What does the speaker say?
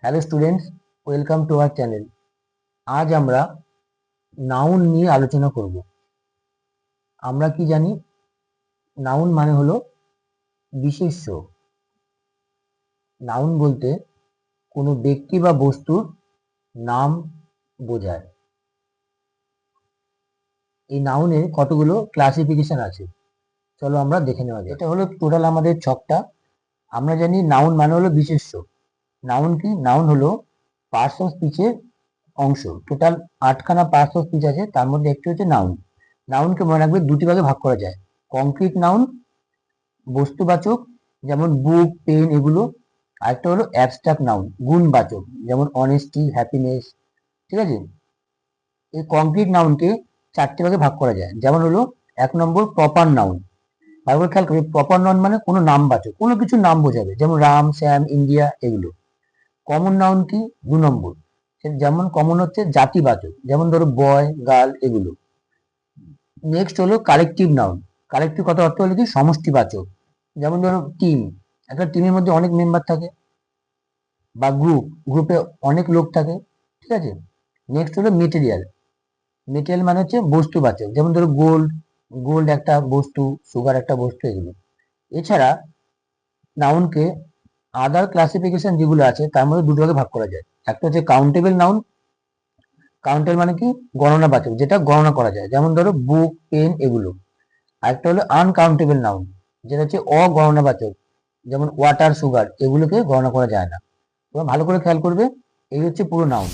Hello students, welcome to our channel. আজ আমরা noun নিয়ে আলোচনা করব। আমরা কি জানি? নাউন মানে হলো বিশেষ্য। নাউন বলতে কোনো ব্যক্তি বা বস্তুর নাম বোঝায়। এই নাউনের কতগুলো ক্লাসিফিকেশন আছে, চলো আমরা দেখে নেওয়া যাক। এটা হলো টোটাল আমাদের ছকটা। আমরা জানি নাউন মানে হলো বিশেষ্য। নাউন কি? নাউন হলো পার্টস অফ স্পিচের অংশ। টোটাল 8খানা পার্টস অফ স্পিচ আছে, তার মধ্যে একটি হচ্ছে নাউন। নাউনকে মনে রাখবে দুটি ভাগে ভাগ করা যায়: কংক্রিট নাউন, বস্তুবাচক, যেমন বুক, পেন এগুলো। আরেকটা হলো অ্যাবস্ট্রাক্ট নাউন, গুণবাচক, যেমন অনেস্টি, হ্যাপিনেস। ঠিক আছে? এই কংক্রিট নাউনকে 4টে ভাগে ভাগ করা যায়। যেমন হলো 1 নম্বর প্রপার নাউন। ভালো করে খেয়াল করবে, প্রপার নাউন মানে কোনো নামবাচক, কোনো কিছুর নাম বোঝাবে, যেমন রাম, শ্যাম, ইন্ডিয়া এগুলো। কমন নাউন কি? 2 নম্বর। যেমন কমন হচ্ছে জাতিবাচক, যেমন ধরো বয়, গার্ল এগুলো। নেক্সট হলো কালেকটিভ নাউন। কালেকটিভ কথা অর্থ হলো কি? সমষ্টিবাচক, যেমন ধরো টিম, একটা টিমের মধ্যে অনেক মেম্বার থাকে। বা গ্রুপ, গ্রুপে অনেক লোক থাকে। ঠিক আছে? নেক্সট হলো মেটেরিয়াল। মেটেরিয়াল মানে হচ্ছে বস্তুবাচক, যেমন ধরো গোল্ড, গোল্ড একটা বস্তু, সুগার একটা বস্তু এগুলো। এছাড়া নাউনকে আদার ক্লাসিফিকেশন যেগুলো আছে তার মধ্যে দুটো ভাগে ভাগ করা যায়। একটা হচ্ছে কাউন্টেবল নাউন। কাউন্টেবল মানে কি? গণনাবাচক, যেটা গণনা করা যায়, যেমন ধরো বুক, পেন এগুলো। আরেকটা হলো আনকাউন্টেবল নাউন, যেটা হচ্ছে অগণনাবাচক, যেমন ওয়াটার, সুগার এগুলোকে গণনা করা যায় না। তোমরা ভালো করে খেয়াল করবে, এই হচ্ছে পুরো নাউন।